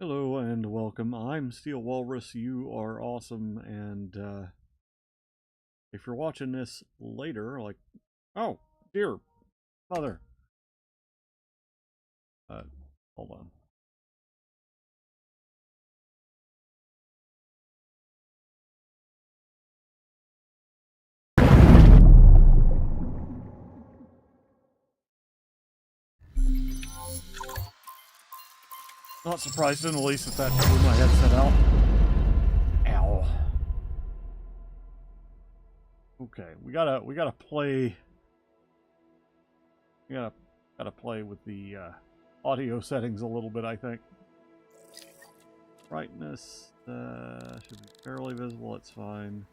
Hello and welcome. I'm Steel Walrus. You are awesome. And if you're watching this later, like, oh dear mother, uh, hold on. Not surprised in the least that blew my headset out. Ow. Okay, we gotta play. We gotta play with the audio settings a little bit. I think brightness should be fairly visible. It's fine.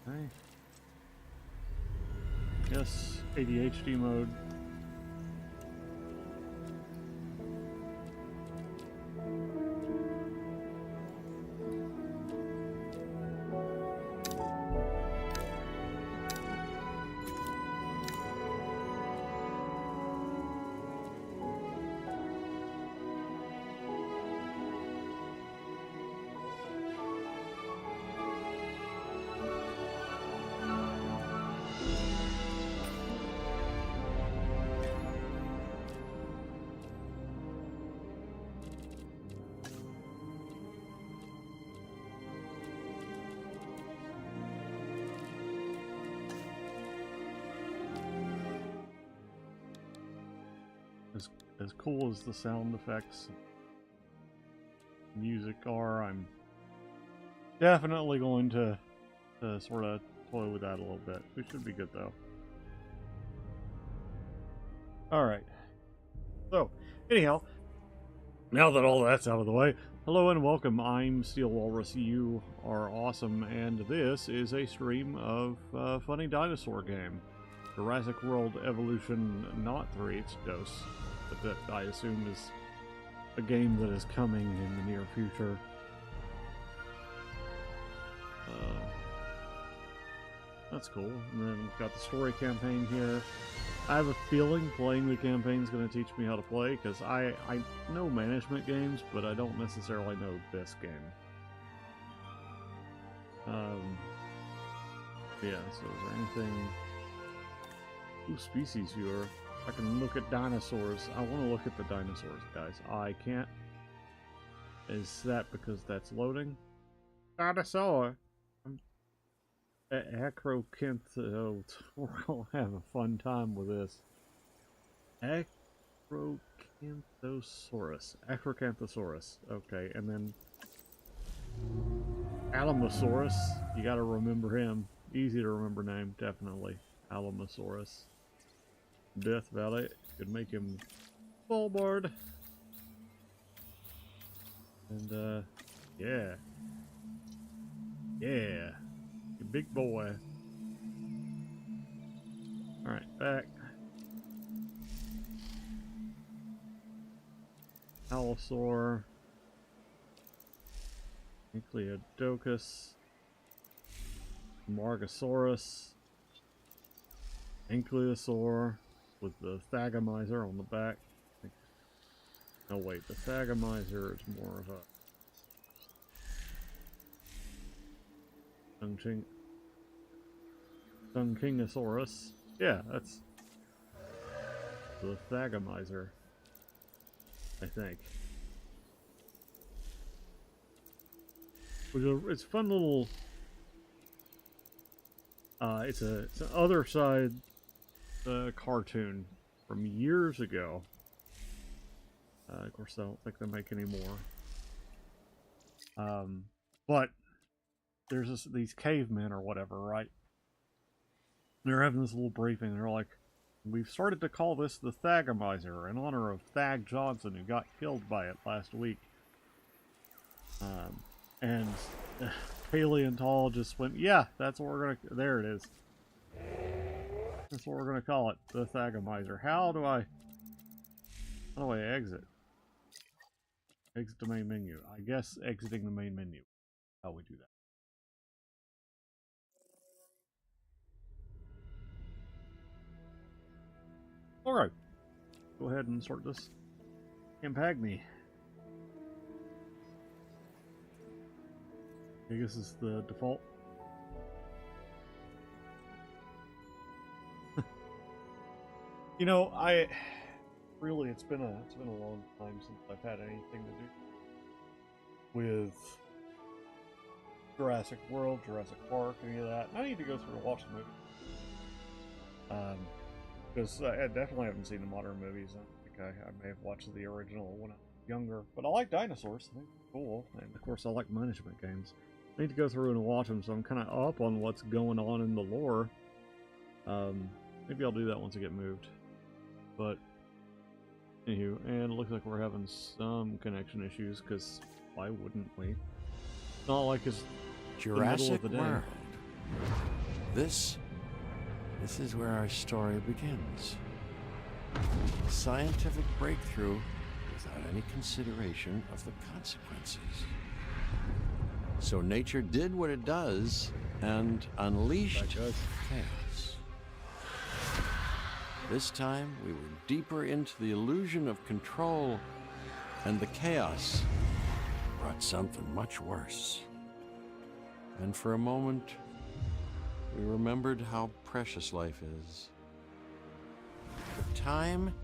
Okay. Yes, ADHD mode. As cool as the sound effects music are, I'm definitely going to sort of toy with that a little bit. We should be good though. Alright. So, anyhow, now that all that's out of the way, hello and welcome. I'm Steel Walrus. You are awesome, and this is a stream of funny dinosaur game. Jurassic World Evolution, not 3 Dose, but that I assume is a game that is coming in the near future. That's cool. And then we've got the story campaign here. I have a feeling playing the campaign is going to teach me how to play, because I know management games, but I don't necessarily know this game. Yeah, so is there anything... Ooh, species viewer. I can look at dinosaurs. I want to look at the dinosaurs, guys. I can't. Is that because that's loading? Dinosaur! Acrocantho. We're gonna have a fun time with this. Acrocanthosaurus. Acrocanthosaurus. Okay, and then Alamosaurus. You gotta remember him. Easy to remember name, definitely. Alamosaurus. Death Valley. Could make him Bulbard. And yeah. Yeah. You big boy. Alright, back. Allosaur. Ankylosaurus. Margosaurus. Ankylosaur with the Thagomizer on the back. Oh wait, the Thagomizer is more of a Dunkingosaurus. Yeah, that's the Thagomizer, I think. It's a fun little. It's an other side cartoon from years ago. Of course, I don't think they make any more. But there's these cavemen or whatever, right? They're having this little briefing. They're like, "We've started to call this the Thagomizer in honor of Thag Johnson, who got killed by it last week." And paleontologists went, "Yeah, that's what we're gonna. There it is. That's what we're gonna call it, the Thagomizer." How do I exit? Exit the main menu. I guess exiting the main menu. How we do that? Alright. Go ahead and start this Campagny. I guess it's the default. You know, really it's been a long time since I've had anything to do with Jurassic World, Jurassic Park, any of that. And I need to go through and watch the movie. Because I definitely haven't seen the modern movies. I think I may have watched the original when I was younger. But I like dinosaurs. I think they're cool. And of course I like management games. I need to go through and watch them, so I'm kind of up on what's going on in the lore. Maybe I'll do that once I get moved. But, anywho, and it looks like we're having some connection issues, because why wouldn't we? It's not like it's Jurassic the middle of the day. World. This is where our story begins. Scientific breakthrough without any consideration of the consequences. So nature did what it does and unleashed chaos. This time we were deeper into the illusion of control, and the chaos brought something much worse. And for a moment, we remembered how precious life is. But time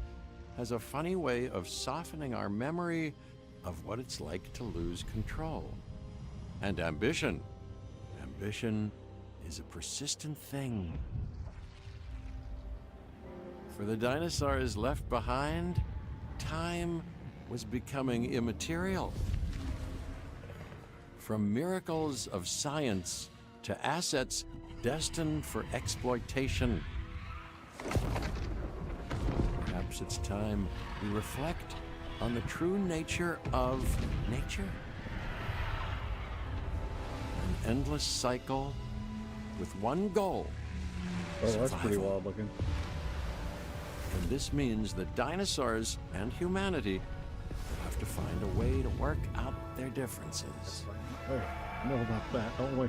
has a funny way of softening our memory of what it's like to lose control. And ambition. Ambition is a persistent thing. For the dinosaurs left behind, time was becoming immaterial. From miracles of science to assets destined for exploitation. Perhaps it's time we reflect on the true nature of nature. An endless cycle with one goal. Oh, that's pretty wild looking. And this means that dinosaurs and humanity have to find a way to work out their differences. Oh, I know about that, don't we?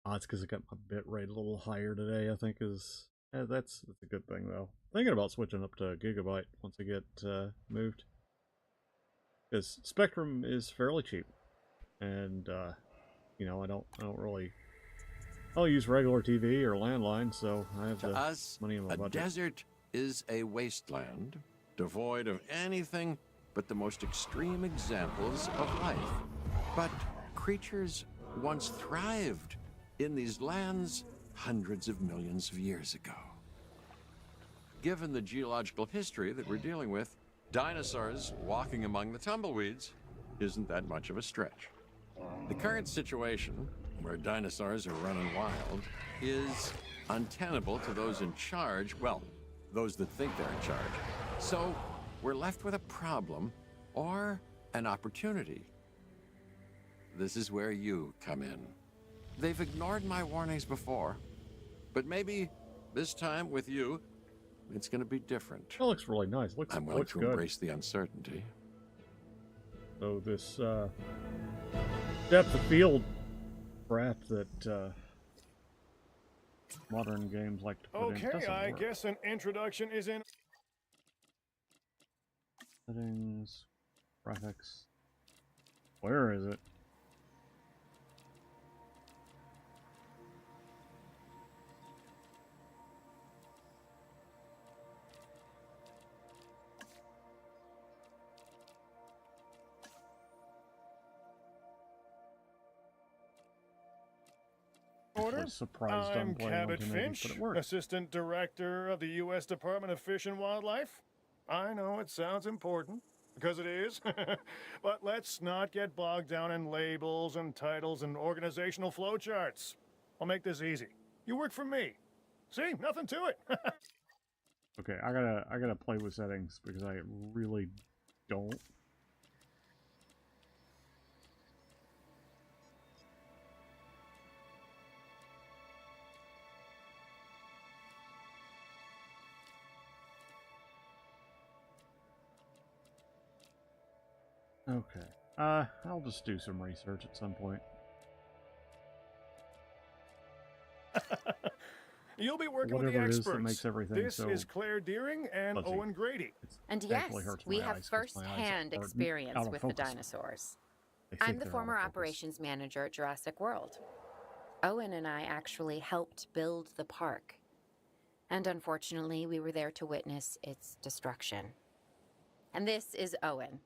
Oh, it's because I got my bit rate a little higher today, I think is... that's a good thing, though. Thinking about switching up to gigabyte once I get moved. Because Spectrum is fairly cheap. And, you know, I don't really... I'll use regular TV or landline, so I have the money in my budget. A desert is a wasteland, devoid of anything but the most extreme examples of life. But creatures once thrived in these lands hundreds of millions of years ago. Given the geological history that we're dealing with, dinosaurs walking among the tumbleweeds isn't that much of a stretch. The current situation, where dinosaurs are running wild, is untenable to those in charge, well, those that think they're in charge. So we're left with a problem or an opportunity. This is where you come in. They've ignored my warnings before, but maybe this time with you, it's going to be different. That looks really nice. I'm willing to embrace the uncertainty. So this depth of field crap that modern games like to put in. Okay, I guess an introduction is in. Settings, graphics. Where is it? Order. Surprised I'm Cabot Finch, Finch, Assistant Director of the U.S. Department of Fish and Wildlife. I know it sounds important, because it is, but let's not get bogged down in labels and titles and organizational flowcharts. I'll make this easy. You work for me. See, nothing to it. Okay, I gotta play with settings because I really don't. Okay. I'll just do some research at some point. You'll be working with the whatever it is that experts. makes everything This so is Claire Deering and fuzzy. Owen Grady. It's And actually yes, hurts we my have eyes 'cause my eyes first-hand are experience out of with the focus. dinosaurs. I I'm think the they're out former of focus. operations manager at Jurassic World. Owen and I actually helped build the park. And unfortunately, we were there to witness its destruction. And this is Owen.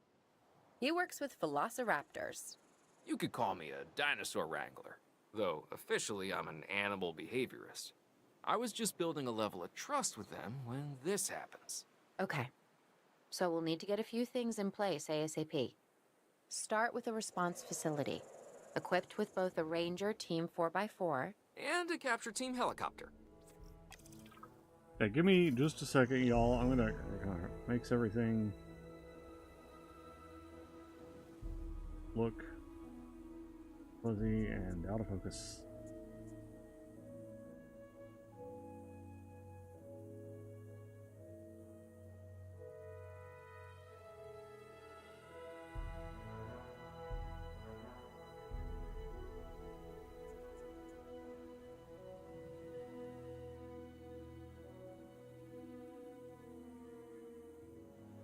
He works with velociraptors. You could call me a dinosaur wrangler, though officially I'm an animal behaviorist. I was just building a level of trust with them when this happens. Okay. So we'll need to get a few things in place ASAP. Start with a response facility, equipped with both a Ranger Team 4x4 And a capture team helicopter. Okay, give me just a second, y'all. I'm gonna makes everything look fuzzy and out of focus.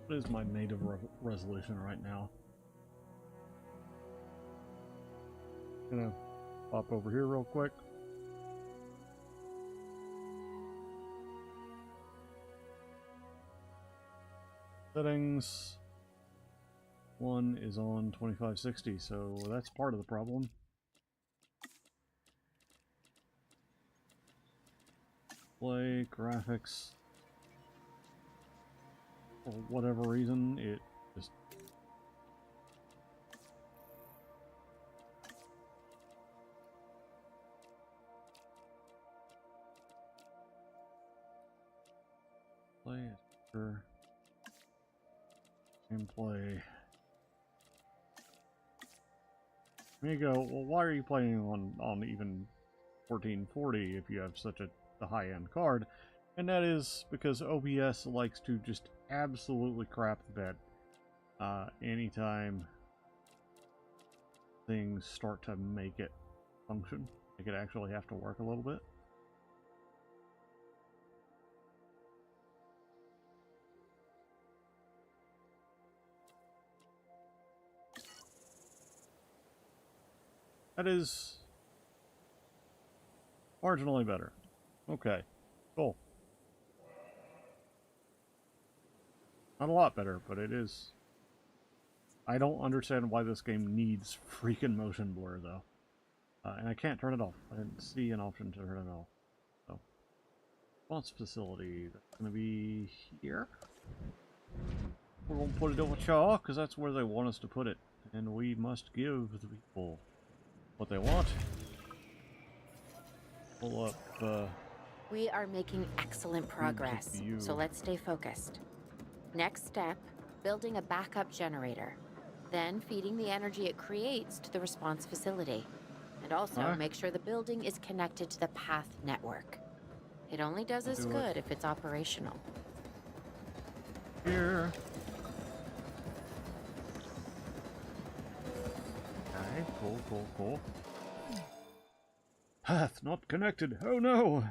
What is my native resolution right now? Gonna pop over here real quick. Settings. One is on 2560, so that's part of the problem. Play graphics. For whatever reason, it just play it for and play. There you go. Well, why are you playing on even 1440 if you have such a high-end card? And that is because OBS likes to just absolutely crap the bed anytime things start to make it function, make it actually have to work a little bit. That is marginally better. Okay, cool. Not a lot better, but it is. I don't understand why this game needs freaking motion blur, though. And I can't turn it off. I didn't see an option to turn it off. So, response facility. That's going to be here. We're going to put it over Chaw, because that's where they want us to put it. And we must give the people what they want. Pull up, We are making excellent progress, so let's stay focused. Next step, building a backup generator. Then feeding the energy it creates to the response facility. And also make sure the building is connected to the path network. It only does as good if it's operational. Here. Okay, cool. Path not connected. Oh no!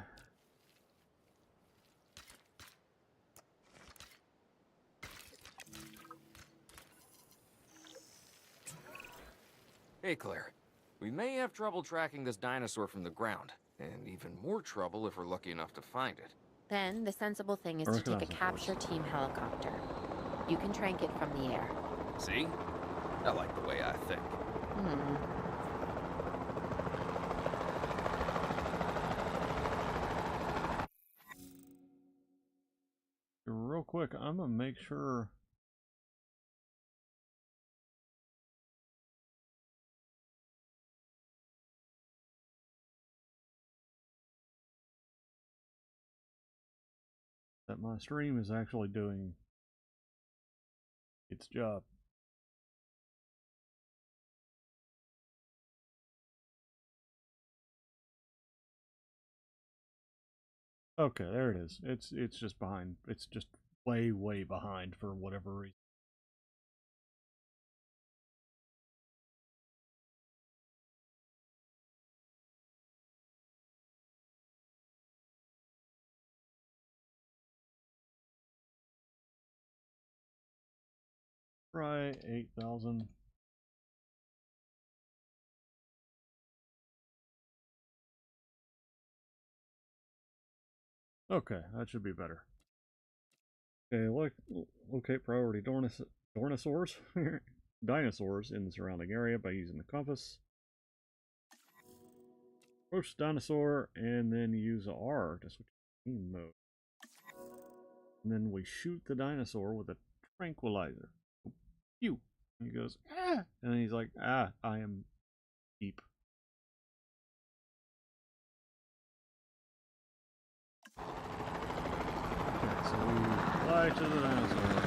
Hey, Claire. We may have trouble tracking this dinosaur from the ground, and even more trouble if we're lucky enough to find it. Then the sensible thing is to take a capture team helicopter. You can trank it from the air. See? I like the way I think. Real quick, I'm gonna make sure. That my stream is actually doing its job. Okay, there it is. It's just behind. It's just way behind for whatever reason. Try 8,000. Okay, that should be better. Okay, locate priority dinosaurs dinosaurs in the surrounding area by using the compass. Approach the dinosaur and then use R to switch to game mode. And then we shoot the dinosaur with a tranquilizer. Pew! And he goes, ah! And then he's like, ah, I am deep. Okay, so we fly to the dinosaur.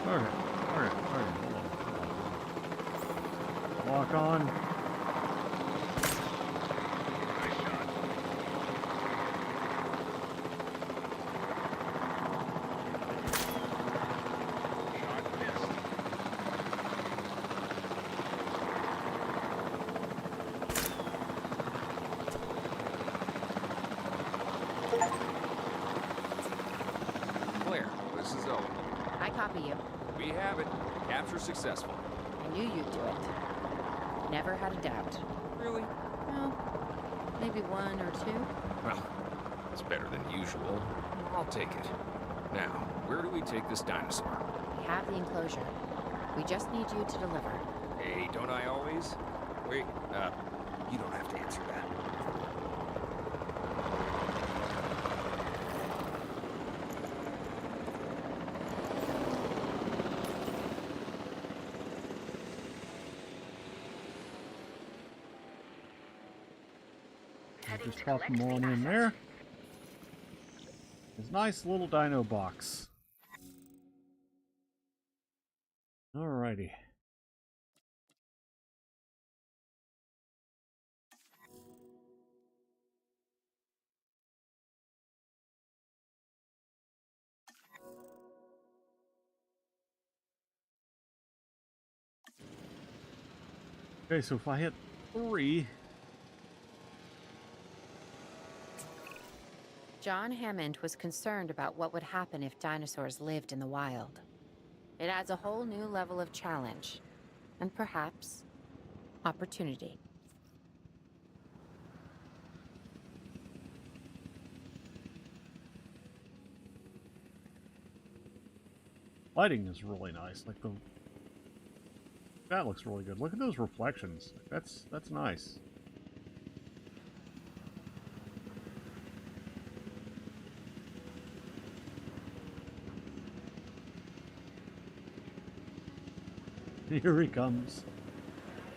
Alright, hold on. Lock on. Claire, this is Owen. I copy you. We have it. Capture successful. I knew you'd do it. Never had a doubt. Really? Well, maybe one or two. Well, it's better than usual. I'll take it. Now, where do we take this dinosaur? We have the enclosure. We just need you to deliver. Hey, don't I always? Wait, you don't have to answer that. Just pop them on in there. This nice little dino box. Alrighty. Okay, so if I hit 3, John Hammond was concerned about what would happen if dinosaurs lived in the wild. It adds a whole new level of challenge, and perhaps opportunity. lighting is really nice. Like that looks really good. Look at those reflections. That's nice. Here he comes.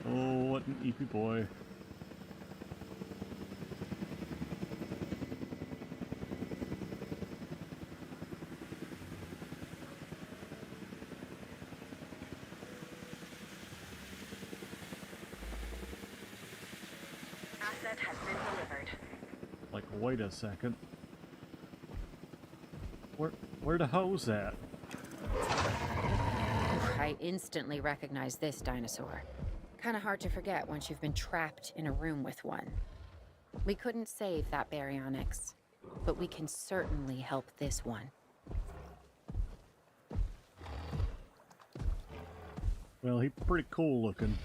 Oh, what an eepy boy. Asset has been delivered. Like, wait a second. Where the hose at? I instantly recognize this dinosaur. Kinda hard to forget once you've been trapped in a room with one. We couldn't save that baryonyx, but we can certainly help this one. Well, he's pretty cool looking.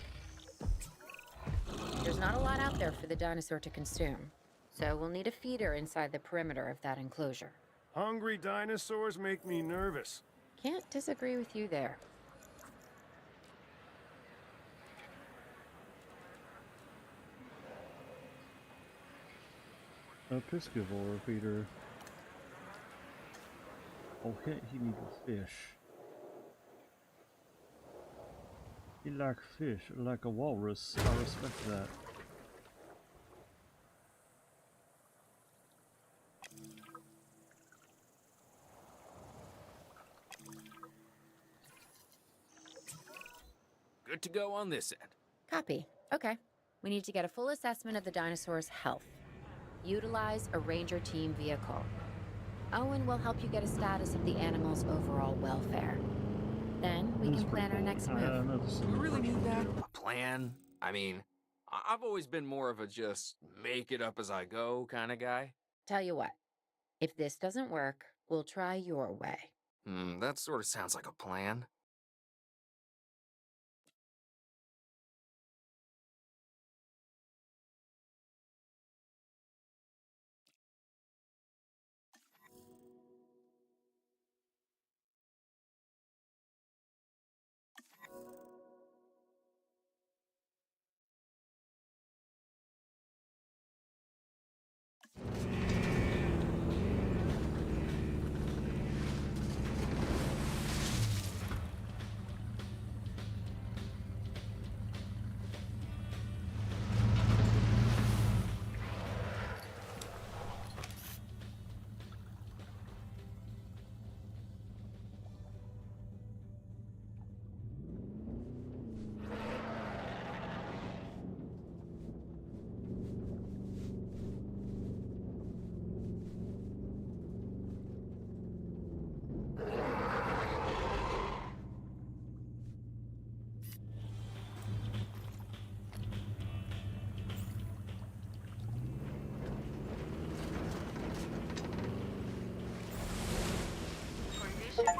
There's not a lot out there for the dinosaur to consume, so we'll need a feeder inside the perimeter of that enclosure. Hungry dinosaurs make me nervous. Can't disagree with you there. A piscivore feeder. Okay, he needs fish. He like fish, like a walrus. I respect that. good to go on this end. Copy. Okay. We need to get a full assessment of the dinosaur's health. Utilize a ranger team vehicle. Owen will help you get a status of the animal's overall welfare. Then we can plan our next move. Do we really need that? A plan? I mean, I've always been more of a just make it up as I go kind of guy. Tell you what, if this doesn't work, we'll try your way. That sort of sounds like a plan.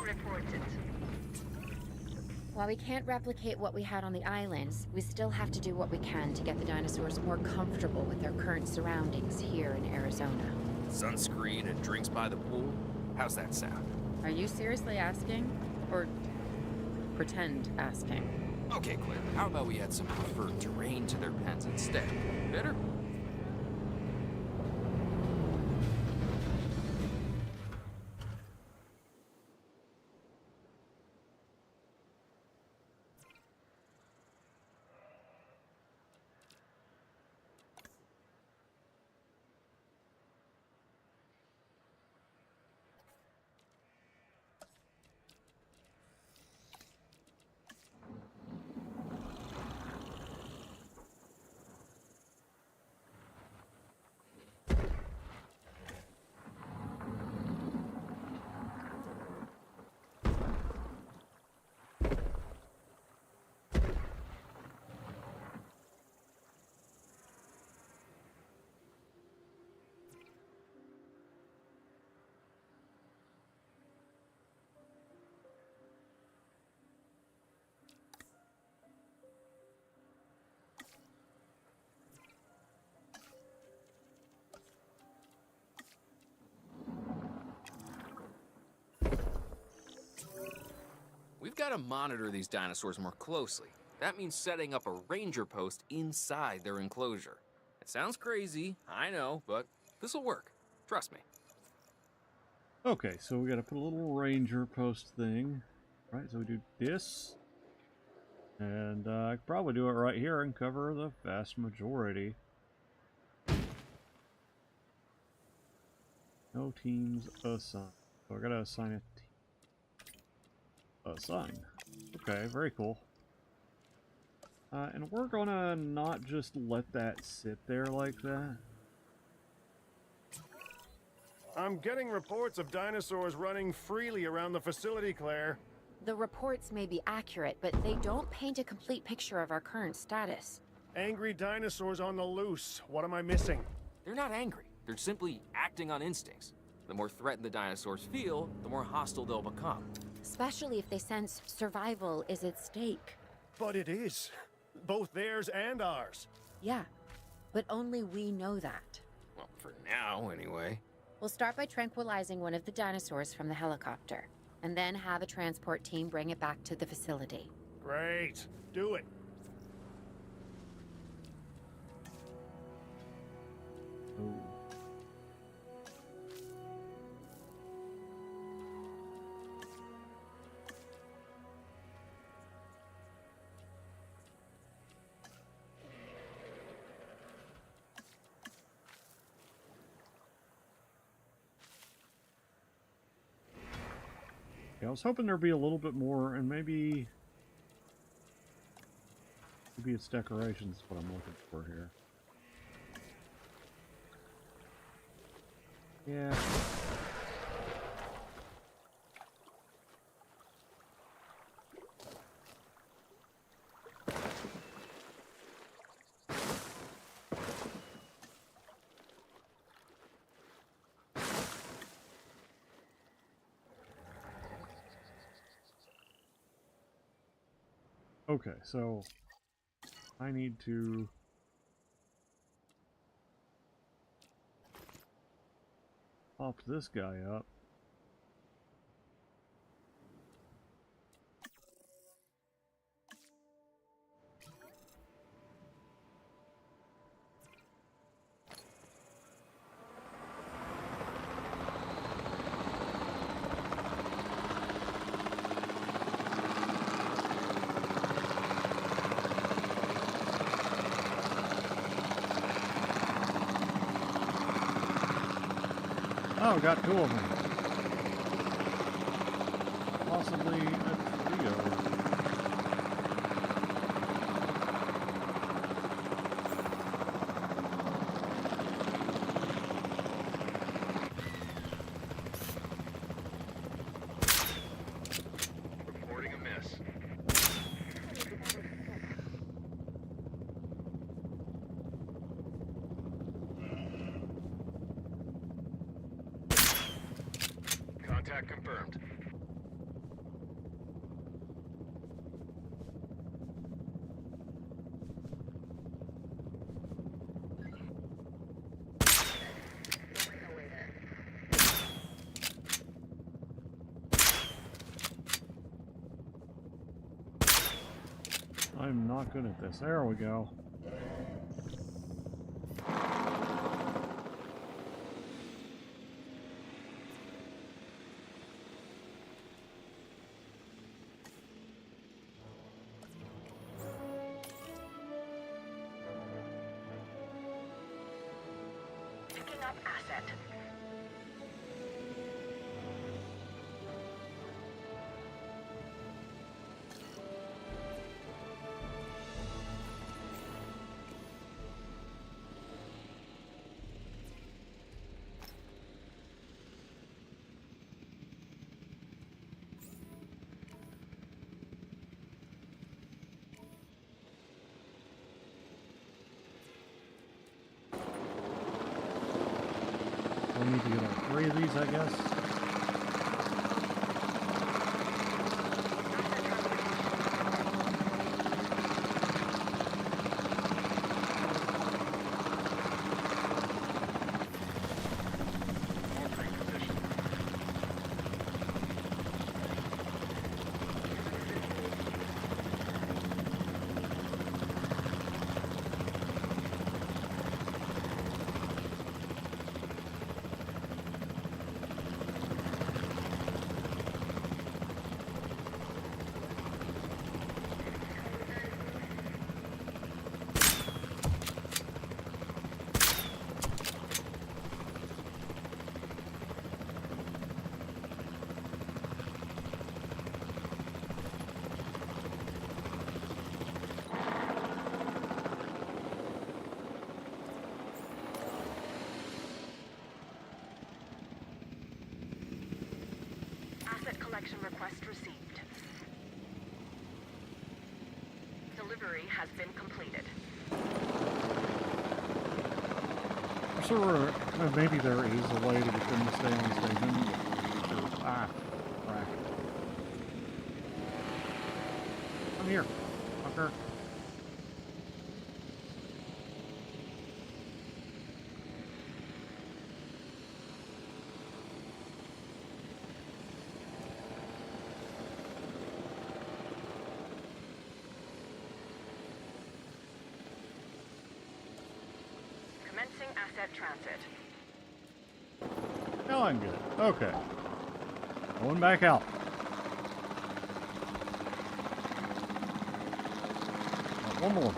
Reported. While we can't replicate what we had on the islands, we still have to do what we can to get the dinosaurs more comfortable with their current surroundings here in Arizona. Sunscreen and drinks by the pool? How's that sound? Are you seriously asking? Or pretend asking? Okay, Claire, how about we add some preferred terrain to their pens instead? Better? We've got to monitor these dinosaurs more closely. That means setting up a ranger post inside their enclosure. It sounds crazy, I know, but this'll work. Trust me. Okay, so we gotta put a little ranger post thing. Right, so we do this. And I could probably do it right here and cover the vast majority. No teams assigned. So I gotta assign a team. Assign. Okay, very cool. And we're gonna not just let that sit there like that. I'm getting reports of dinosaurs running freely around the facility, Claire. The reports may be accurate, but they don't paint a complete picture of our current status. Angry dinosaurs on the loose. What am I missing? They're not angry. They're simply acting on instincts. The more threatened the dinosaurs feel, the more hostile they'll become. Especially if they sense survival is at stake. But it is. Both theirs and ours. Yeah, but only we know that. Well, for now, anyway. We'll start by tranquilizing one of the dinosaurs from the helicopter, and then have a transport team bring it back to the facility. Great. Do it. Oh. Yeah, I was hoping there'd be a little bit more, and maybe Maybe it's decorations is what I'm looking for here. Yeah. Okay, so I need to pop this guy up. Oh, got two of them. Possibly a trio. Reporting a miss. Contact confirmed. I'm not good at this. There we go. Picking up asset. I need to get all three of these, I guess. Asset collection request received. Delivery has been completed. I'm sure maybe there is a way to get them to stay on station. Ah, crap. Come here, fucker. Commencing asset transit. Now I'm good. Okay. Going back out. One more.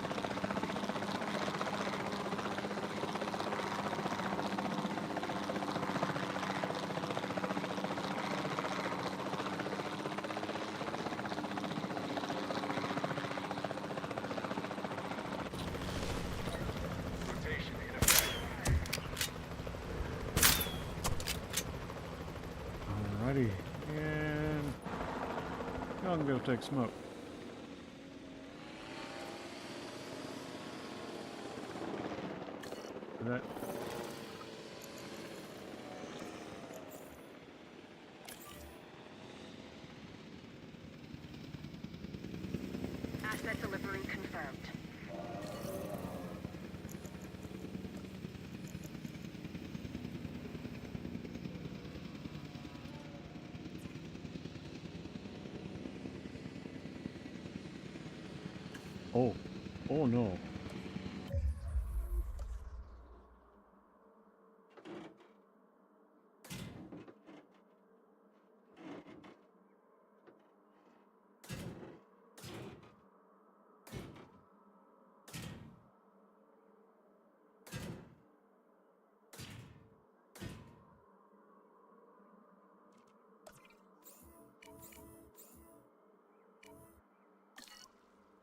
And y'all can go take smoke. That. Asset delivery confirmed. Oh. Oh no.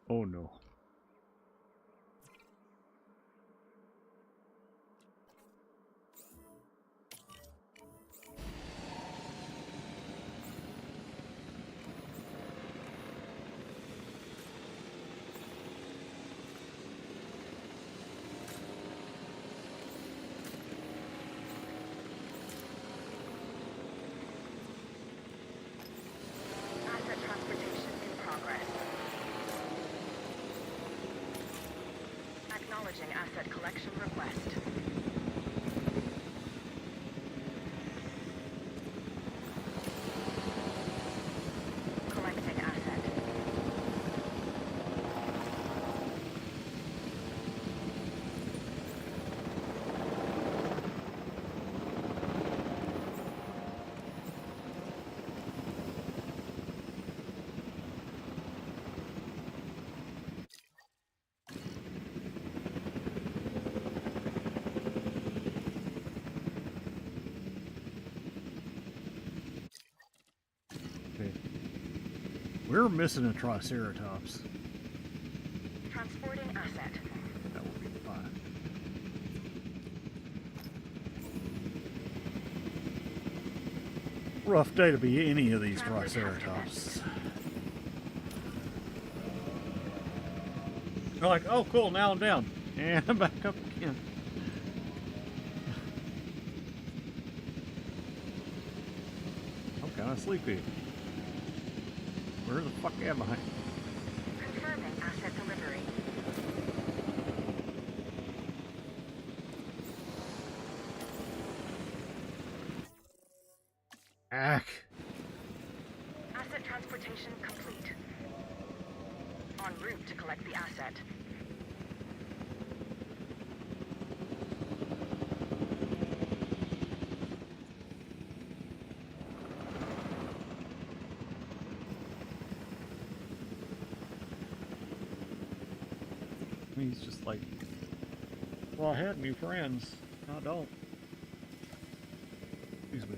Oh no. Asset transportation in progress. Acknowledging asset collection request. Collecting asset. Okay. We're missing a Triceratops. Transporting asset. That will be fine. Rough day to be any of these Triceratops. They're like, oh cool, now I'm down. And I'm back up again. I'm kind of sleepy. Where the fuck am I? Confirming asset delivery. Ack. Asset transportation complete. En route to collect the asset. He's just like, well, I had new friends. I don't. Excuse me.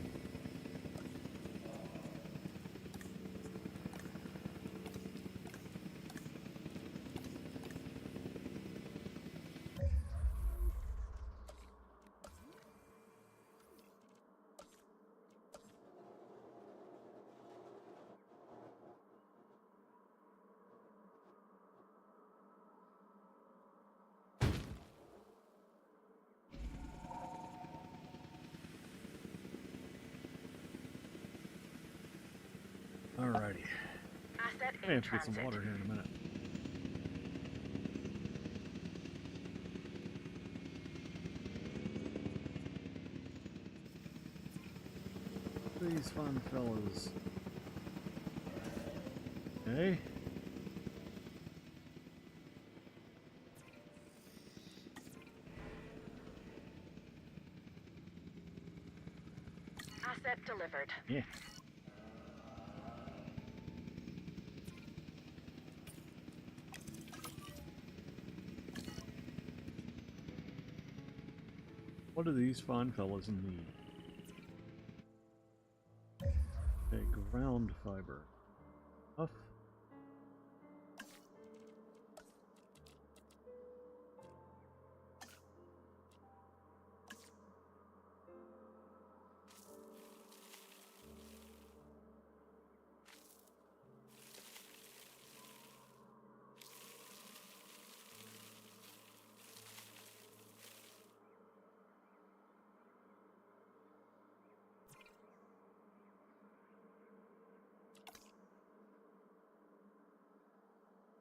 Alrighty. Asset I in have to get transit. some water here in a minute. These fun fellows. Okay. Asset delivered. Yeah. What do these fine fellas need? Okay, ground fiber. Huff.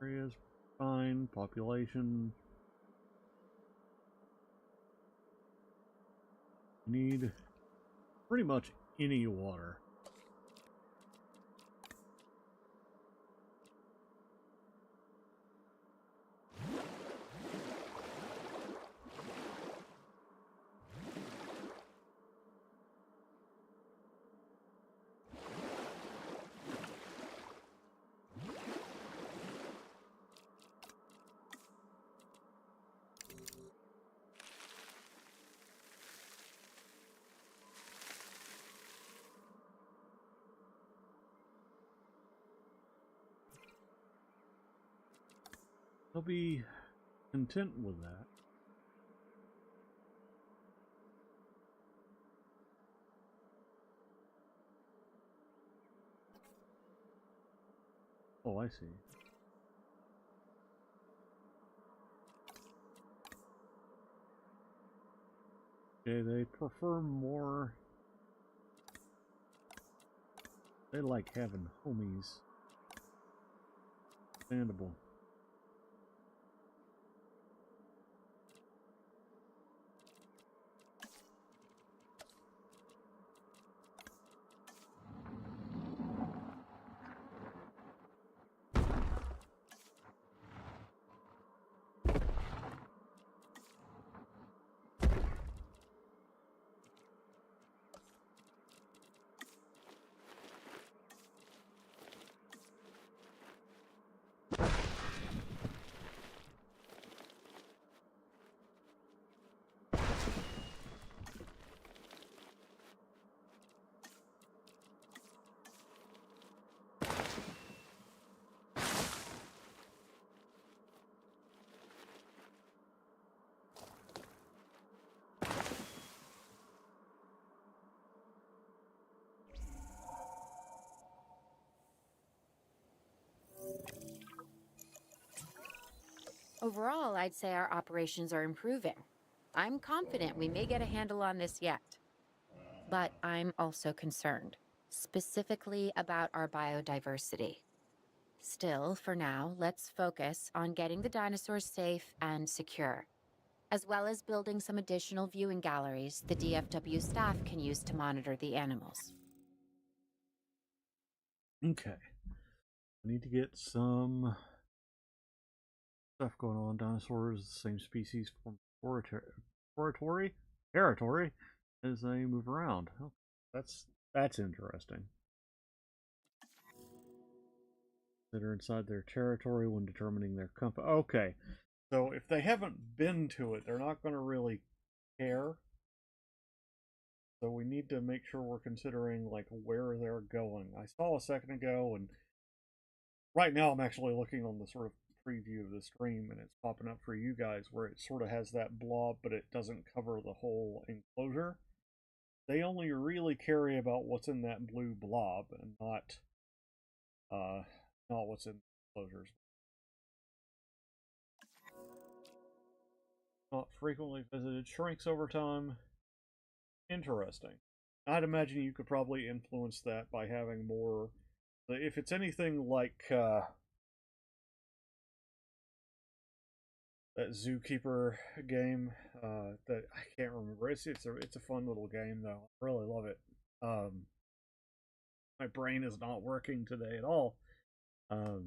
Areas fine. Population. Need pretty much any water. I'll be content with that. Oh, I see. Okay, they prefer more. They like having homies. Understandable. Overall, I'd say our operations are improving. I'm confident we may get a handle on this yet. But I'm also concerned, specifically about our biodiversity. Still, for now, let's focus on getting the dinosaurs safe and secure, as well as building some additional viewing galleries the DFW staff can use to monitor the animals. Okay. I need to get some stuff going on. Dinosaurs, the same species form territory as they move around. Oh, that's interesting. That are inside their territory when determining their comfort. Okay, so if they haven't been to it, they're not going to really care. So we need to make sure we're considering like where they're going. I saw a second ago, and right now I'm actually looking on the sort of preview of the stream, and it's popping up for you guys where it sort of has that blob, but it doesn't cover the whole enclosure. They only really care about what's in that blue blob, and not what's in the enclosures. Not frequently visited, shrinks over time. Interesting. I'd imagine you could probably influence that by having more. If it's anything like that Zookeeper game that I can't remember. It's a fun little game though. I really love it. My brain is not working today at all. So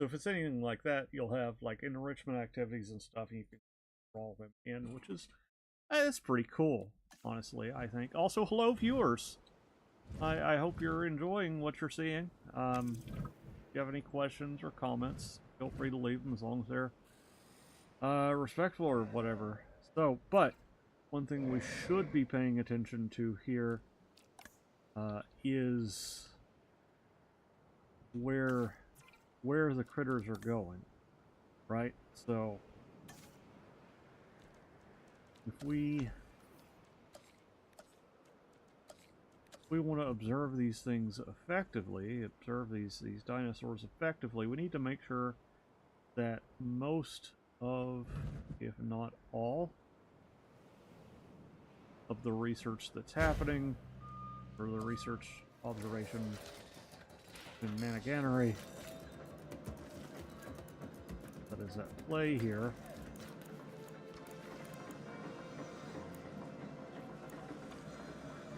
if it's anything like that, you'll have like enrichment activities and stuff, and you can draw them in, which is it's pretty cool, honestly. I think. Also, hello viewers. I hope you're enjoying what you're seeing. If you have any questions or comments, feel free to leave them as long as they're respectful or whatever. So, but one thing we should be paying attention to here is where the critters are going, right? So if we want to observe these things effectively, observe these dinosaurs effectively, we need to make sure that most of, if not all, of the research that's happening, or the research observation in Maniganery, is at play here.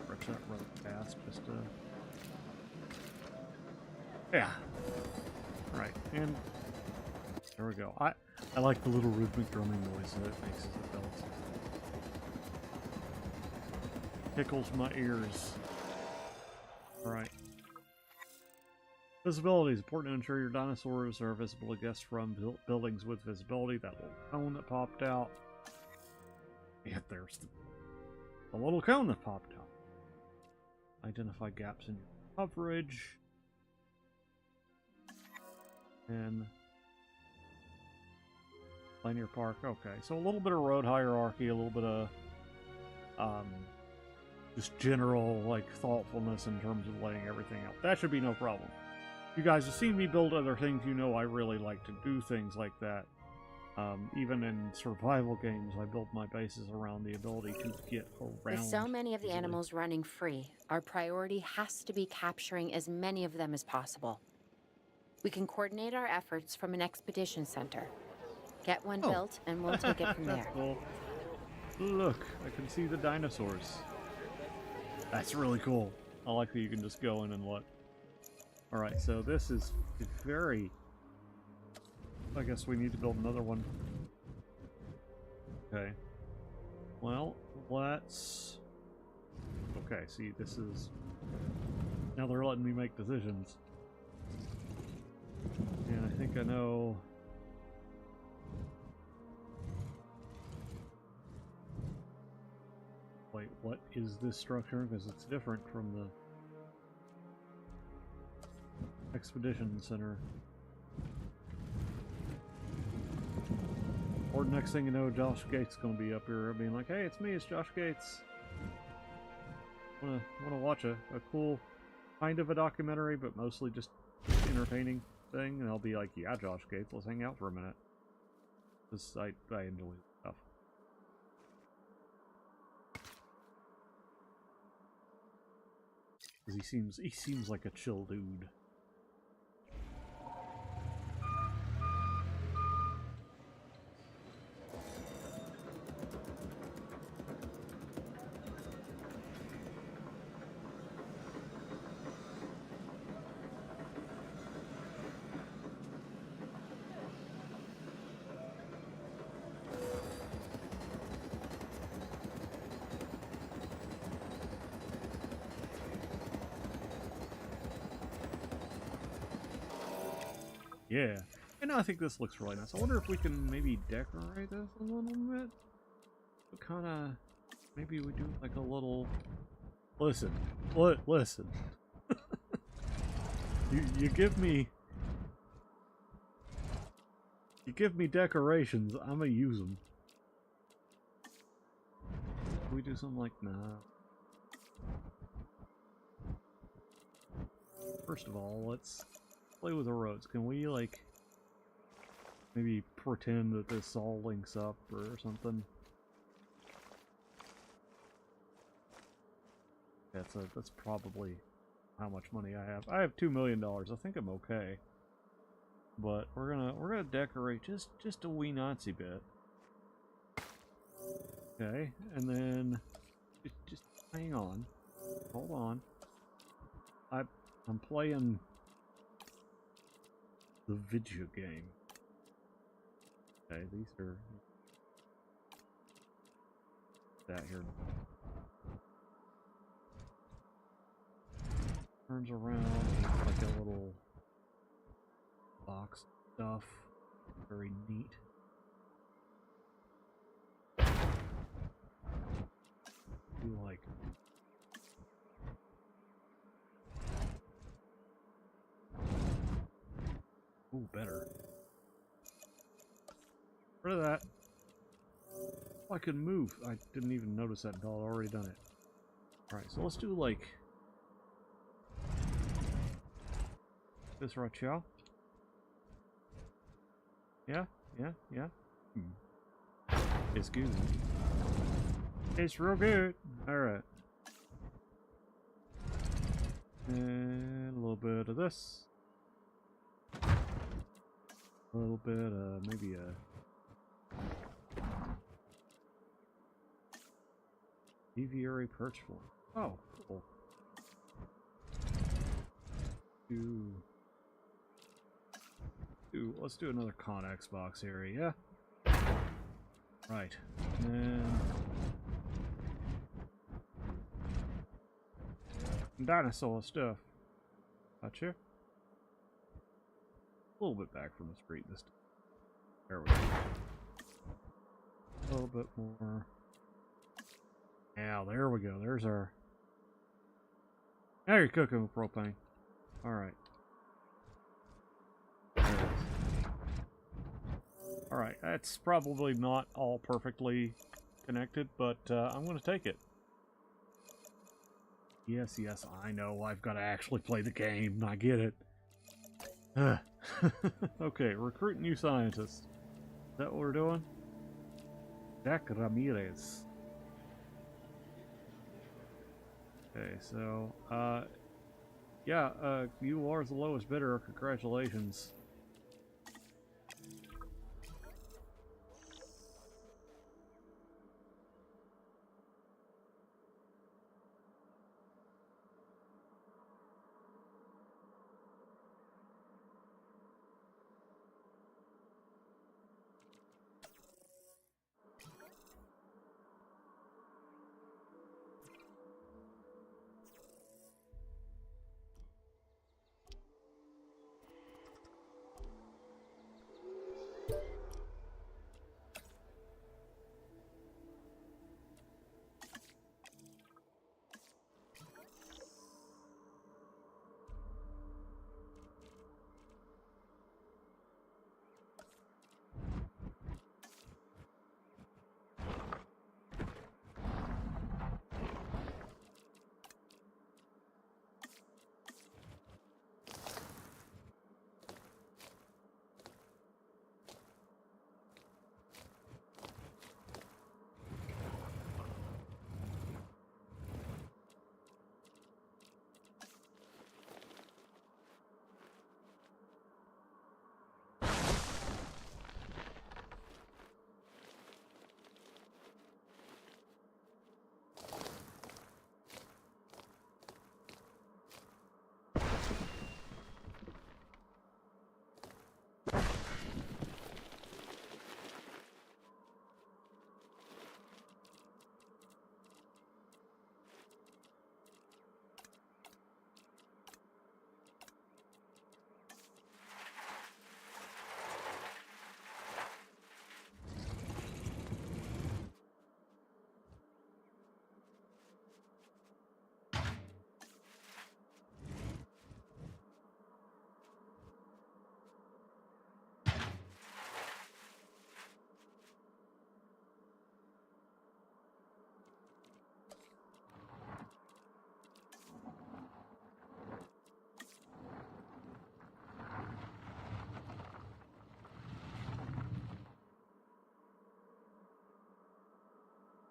Stretch that road past just to... Yeah. Right, and there we go. I like the little rhythmic drumming noise that it makes as it builds. Tickles my ears. Alright. Visibility is important to ensure your dinosaurs are visible to guests from buildings with visibility. That little cone that popped out. Yeah, there's the little cone that popped out. Identify gaps in your coverage. And linear park. Okay, so a little bit of road hierarchy, a little bit of just general like thoughtfulness in terms of laying everything out. That should be no problem. You guys have seen me build other things. You know I really like to do things like that. Even in survival games, I build my bases around the ability to get around. With so many of the easily. animals running free, our priority has to be capturing as many of them as possible. We can coordinate our efforts from an expedition center. Get one built, and we'll take it from there. Cool. Look, I can see the dinosaurs. That's really cool. I like that you can just go in and look. Alright, so this is very... I guess we need to build another one. Okay. Well, let's... Okay, see, this is... Now they're letting me make decisions. And I think I know... Wait, what is this structure? Because it's different from the Expedition Center. Or next thing you know, Josh Gates is going to be up here being like, hey, it's me, it's Josh Gates. Wanna watch a cool kind of a documentary, but mostly just entertaining thing? And I'll be like, yeah, Josh Gates, let's hang out for a minute. Because I enjoy stuff. He seems like a chill dude. Yeah, and I think this looks really nice. I wonder if we can maybe decorate this a little bit. Kind of, maybe we do like a little. Listen, listen. you give me decorations. I'm gonna use them. Can we do something like nah? First of all, let's play with the roads. Can we, like, maybe pretend that this all links up or something? That's probably how much money I have. I have $2 million. I think I'm okay. But we're gonna decorate just a wee Nazi bit. Okay, and then just hang on. Hold on. I'm playing the video game. Okay, these are that here. Turns around like a little box stuff. Very neat. You like ooh, better. Rid of that. Oh, I can move. I didn't even notice that until I'd already done it. Alright, so let's do like this right here. Yeah. It's good. It's real good. Alright. And a little bit of this. A little bit, maybe a aviary perch form. Oh, cool. Let's do another Connex box area. Right. And dinosaur stuff. Gotcha. A little bit back from the street this time. There we go. A little bit more. Yeah, there we go. There's our... Now you're cooking with propane. Alright. Alright, that's probably not all perfectly connected, but I'm going to take it. Yes, yes, I know. I've got to actually play the game. I get it. Okay, recruit new scientists. Is that what we're doing? Jack Ramirez. Okay, so, yeah, you are the lowest bidder. Congratulations.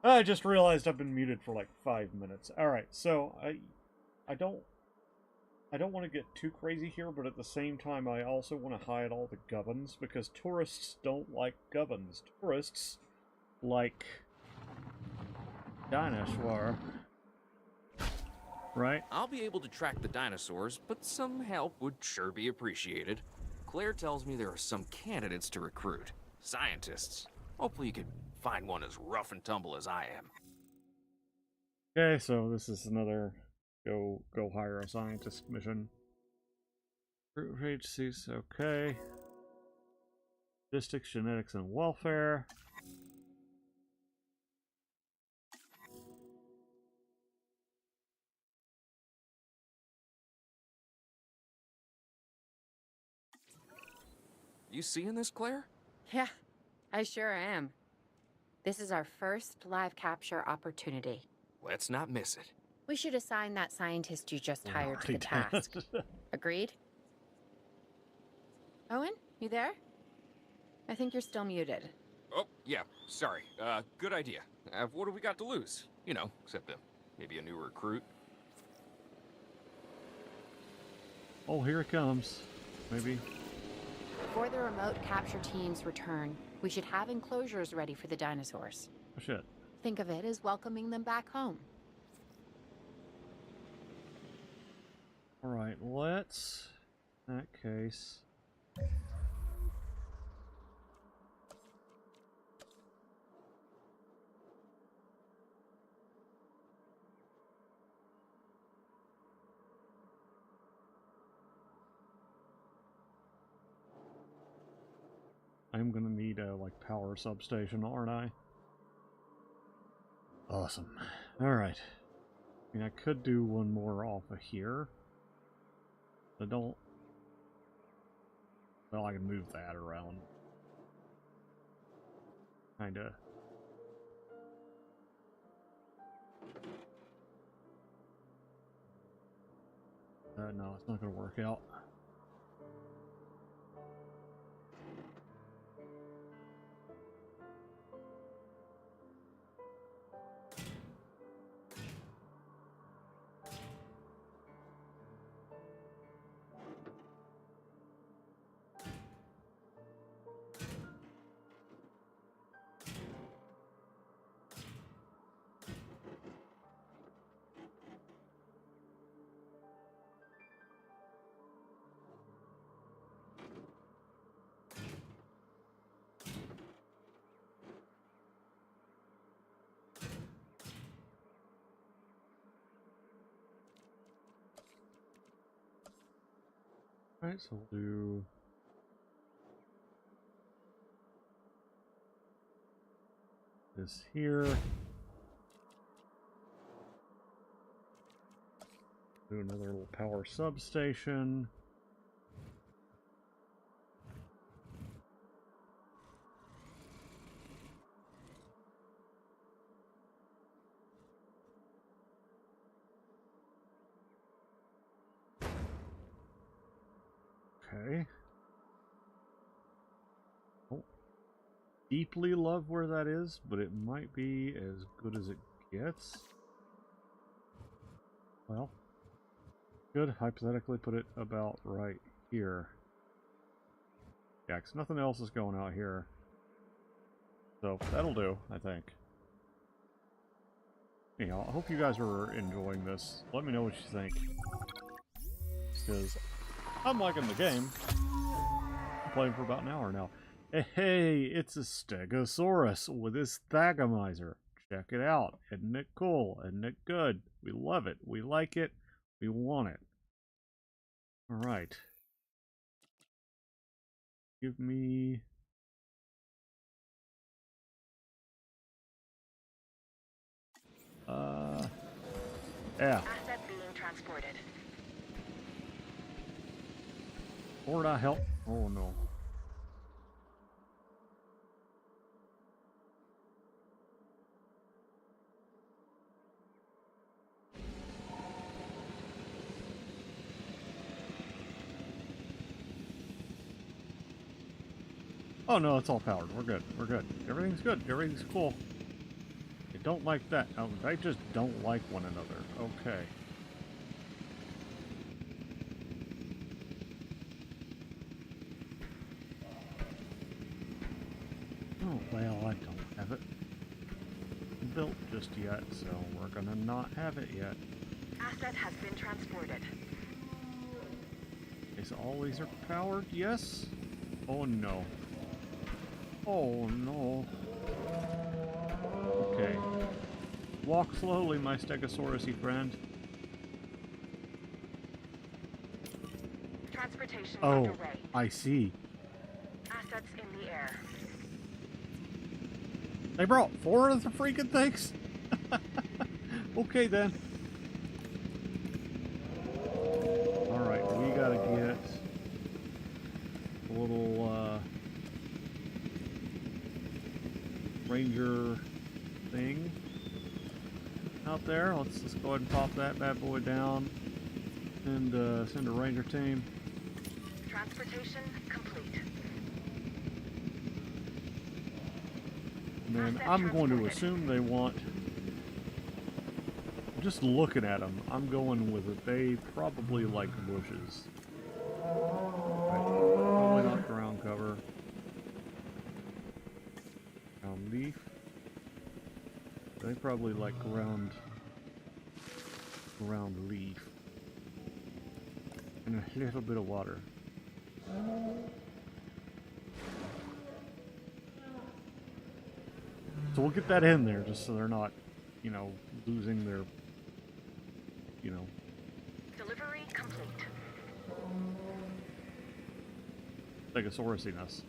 I just realized I've been muted for like 5 minutes. Alright, so I don't want to get too crazy here, but at the same time I also want to hide all the gubbins, because tourists don't like gubbins. Tourists like Dinosaur. Right? I'll be able to track the dinosaurs, but some help would sure be appreciated. Claire tells me there are some candidates to recruit. Scientists. Hopefully you can find one as rough and tumble as I am. Okay, so this is another go hire a scientist mission. Recruit agencies, okay. Statistics, genetics, and welfare. You seeing this, Claire? Yeah, I sure am. This is our first live capture opportunity. Let's not miss it. We should assign that scientist you just hired to the task. Agreed? Owen, you there? I think you're still muted. Oh, yeah, sorry. Good idea. What do we got to lose? You know, except maybe a new recruit. Oh, here it comes. Maybe. Before the remote capture teams return, we should have enclosures ready for the dinosaurs. Oh, shit. Think of it as welcoming them back home. Alright, let's... in that case... I'm gonna need a, like, power substation, aren't I? Awesome. Alright. I mean, I could do one more off of here. I don't... Well, I can move that around. Kinda. No, it's not gonna work out. Alright, so we'll do... this here. Do another little power substation. Okay. Oh. Deeply love where that is, but it might be as good as it gets. Well, could hypothetically put it about right here. Yeah, 'cause nothing else is going out here. So that'll do, I think. Anyhow, I hope you guys are enjoying this. Let me know what you think. Because I'm liking the game. I'm playing for about an hour now. Hey, it's a Stegosaurus with his Thagomizer. Check it out. Isn't it cool? Isn't it good? We love it. We like it. We want it. Alright. Give me... yeah. Asset being transported. Or I help? Oh no. Oh no, it's all powered. We're good. We're good. Everything's good. Everything's cool. They don't like that. Oh, they just don't like one another. Okay. Oh, well, I don't have it built just yet, so we're gonna not have it yet. Asset has been transported. Okay, so all these are powered? Yes? Oh no. Oh no. Okay. Walk slowly, my Stegosaurus-y friend. Transportation Oh, underway. I see. Assets in the air. They brought 4 of the freaking things? Okay then. Alright, we gotta get a little ranger thing out there. Let's just go ahead and pop that bad boy down and send a ranger team. Transportation complete. And then I'm going to assume they want... Just looking at them, I'm going with it. They probably like bushes. Right. Probably not ground probably like ground leaf and a little bit of water. So we'll get that in there just so they're not, you know, losing their, you know, Delivery complete. Stegosaurusiness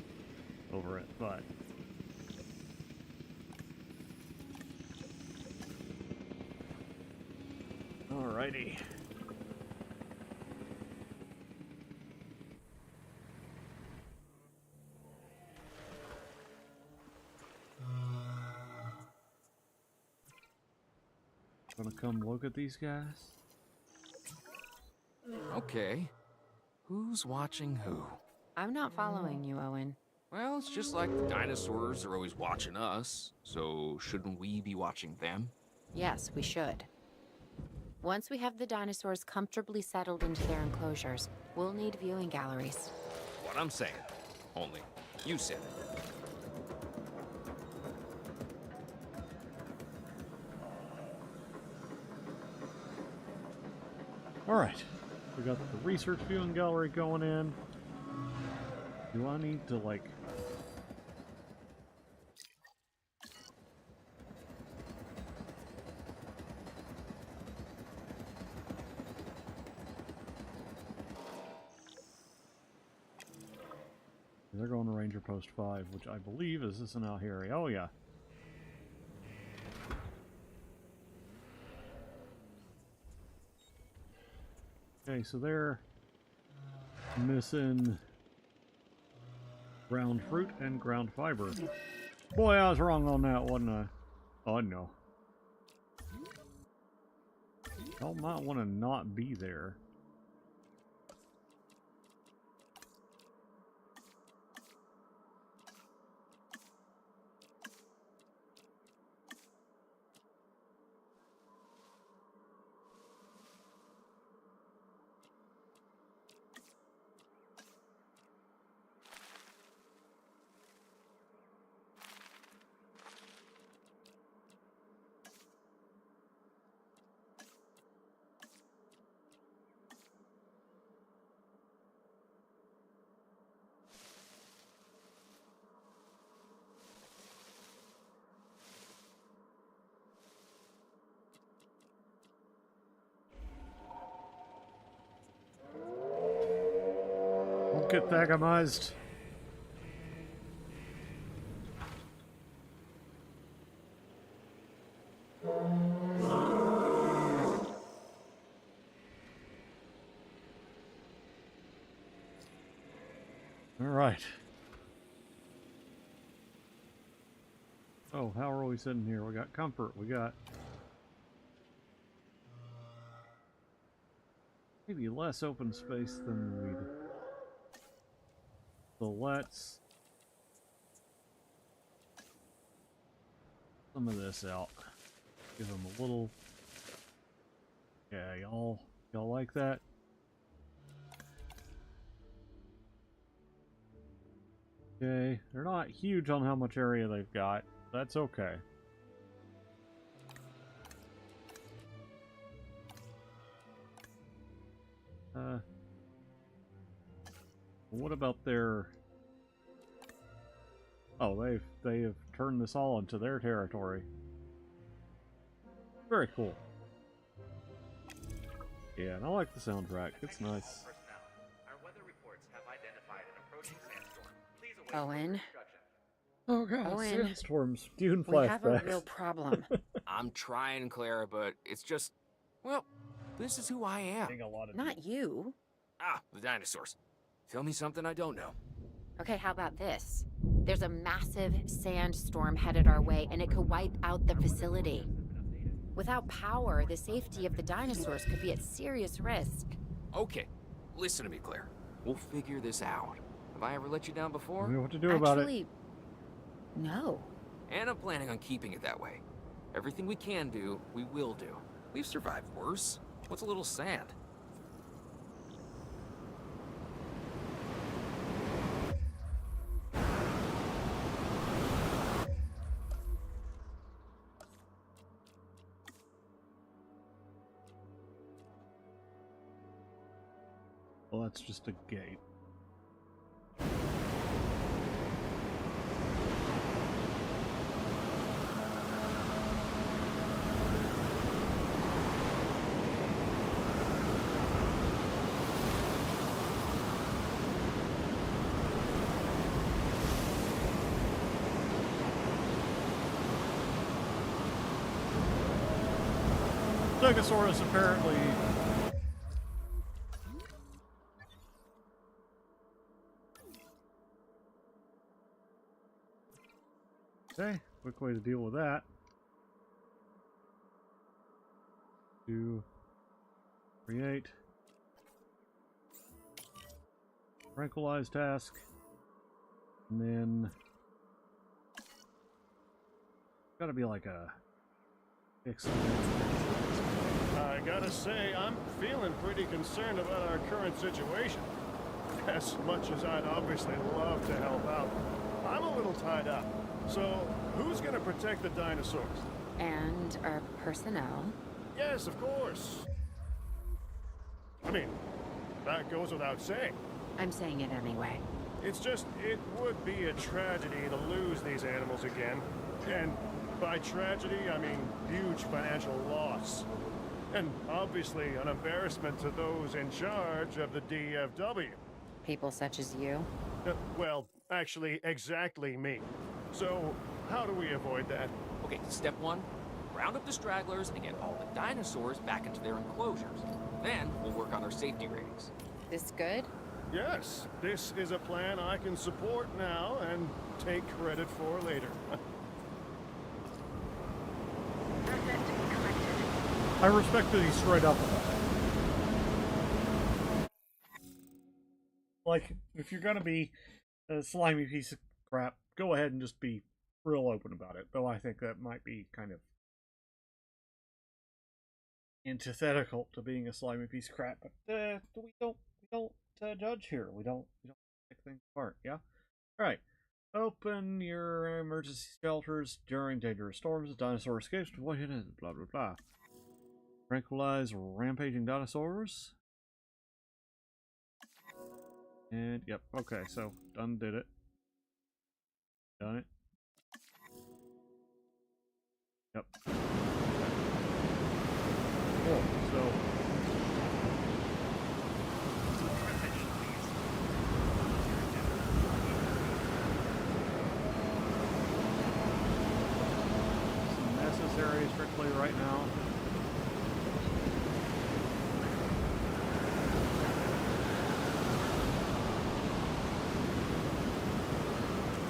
over it, but alrighty. Gonna come look at these guys? Okay. Who's watching who? I'm not following you, Owen. Well, it's just like the dinosaurs are always watching us, so shouldn't we be watching them? Yes, we should. Once we have the dinosaurs comfortably settled into their enclosures, we'll need viewing galleries. What I'm saying. Only, you said it. Alright. We got the research viewing gallery going in. Do I need to, like... They're going to Ranger Post 5, which I believe is this an out here. Oh, yeah. Okay, so they're missing ground fruit and ground fiber. Boy, I was wrong on that, wasn't I? Oh, no. Y'all might want to not be there. Don't get thagamized. All right. Oh, how are we sitting here? We got comfort. We got maybe less open space than we'd. So let's some of this out. Give them a little. Yeah, y'all like that? Okay, they're not huge on how much area they've got. That's okay. What about their... Oh, they have turned this all into their territory. Very cool. Yeah, and I like the soundtrack. It's nice. Owen. Oh god, Owen. sandstorms. Dune We have a flashbacks. real problem. I'm trying, Clara, but it's just... Well, this is who I am. Not you. Ah, the dinosaurs. Tell me something I don't know. Okay, how about this? There's a massive sandstorm headed our way, and it could wipe out the facility. Without power, the safety of the dinosaurs could be at serious risk. Okay, listen to me, Claire. We'll figure this out. Have I ever let you down I before? don't know what to do about it. Actually, no. And I'm planning on keeping it that way. Everything we can do, we will do. We've survived worse. What's a little sand? Oh, that's just a gate. Stegosaurus apparently okay, quick way to deal with that. To create tranquilize task, and then gotta be like a fix. I gotta say, I'm feeling pretty concerned about our current situation. As much as I'd obviously love to help out, I'm a little tied up. So, who's gonna protect the dinosaurs? And our personnel. Yes, of course. I mean, that goes without saying. I'm saying it anyway. It's just, it would be a tragedy to lose these animals again. And by tragedy, I mean huge financial loss. And obviously an embarrassment to those in charge of the DFW. People such as you. Well, actually, exactly me. So, how do we avoid that? Okay, step one, round up the stragglers and get all the dinosaurs back into their enclosures. Then we'll work on our safety ratings. This good? Yes, this is a plan I can support now and take credit for later. Asset collected. I respect that he's straight up about it. Like, if you're gonna be a slimy piece of crap, go ahead and just be real open about it. Though I think that might be kind of antithetical to being a slimy piece of crap. But we don't judge here. We don't pick things apart. Yeah. All right. Open your emergency shelters during dangerous storms. Dinosaur escapes. What it is? Blah blah blah. Tranquilize rampaging dinosaurs. And yep. Okay. So done. Did it. Done it. Yep. Cool. So. Necessary strictly right now.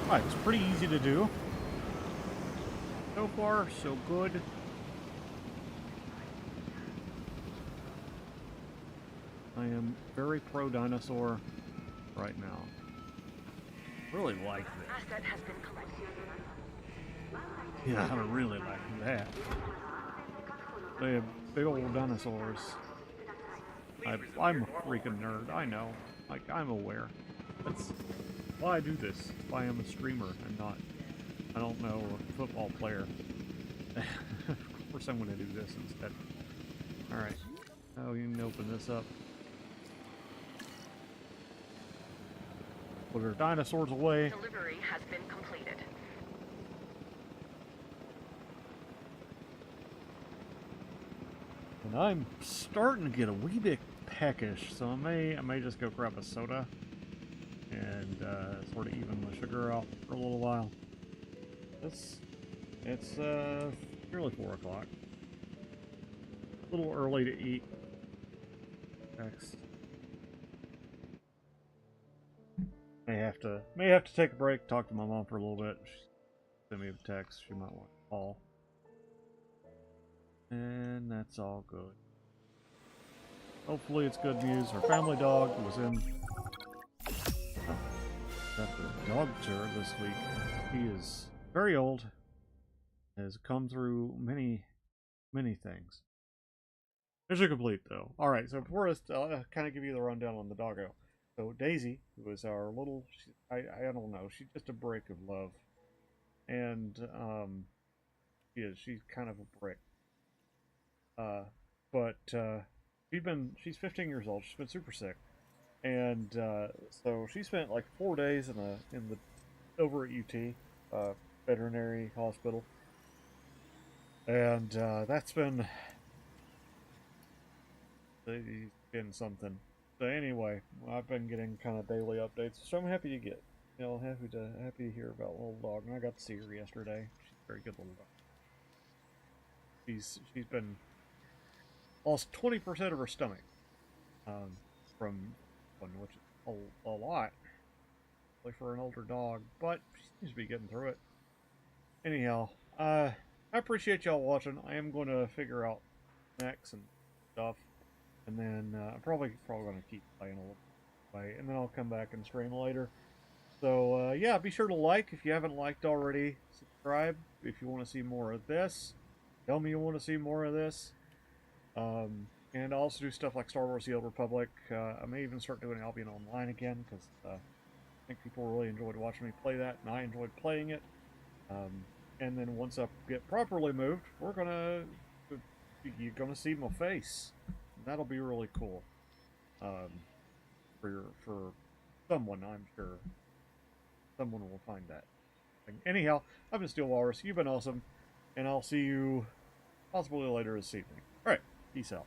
Alright, it's pretty easy to do. So far, so good. I am very pro dinosaur right now. Really like this. Asset has been collected. Yeah, I really like that. They have big old dinosaurs. I'm a freaking nerd, I know. Like, I'm aware. That's why I do this. That's why I'm a streamer and not, I don't know, a football player. Of course I'm going to do this instead. Alright. Oh, you can open this up. Put our dinosaurs away. Delivery has been completed. And I'm starting to get a wee bit peckish, so I may just go grab a soda and sort of even the sugar out for a little while. It's nearly 4 o'clock. A little early to eat. Next. May have to take a break, talk to my mom for a little bit. She sent me a text, she might want to call. And that's all good. Hopefully it's good news. Her family dog was in at the dog tour this week. He is very old. Has come through many things. Mission complete though. Alright, so before I kind of give you the rundown on the doggo. So Daisy, who is our little, I don't know, she's just a brick of love. And she's kind of a brick. But she's 15 years old. She's been super sick. And so she spent like 4 days in the over at UT veterinary hospital, and that's been something. So anyway, I've been getting kind of daily updates, so I'm happy to get, happy to hear about little dog. And I got to see her yesterday. She's a very good little dog. She's been lost 20% of her stomach from one, which is a lot, like for an older dog, but she seems to be getting through it. Anyhow, I appreciate y'all watching. I am going to figure out next and stuff, and then I'm probably going to keep playing a little bit, and then I'll come back and stream later. So yeah, be sure to like if you haven't liked already. Subscribe if you want to see more of this. Tell me you want to see more of this. And I'll also do stuff like Star Wars: The Old Republic. I may even start doing Albion Online again, because I think people really enjoyed watching me play that, and I enjoyed playing it. And then once I get properly moved, you're gonna see my face. That'll be really cool. For someone, I'm sure. Someone will find that. Anyhow, I've been Steel Walrus. You've been awesome, and I'll see you possibly later this evening. All right, peace out.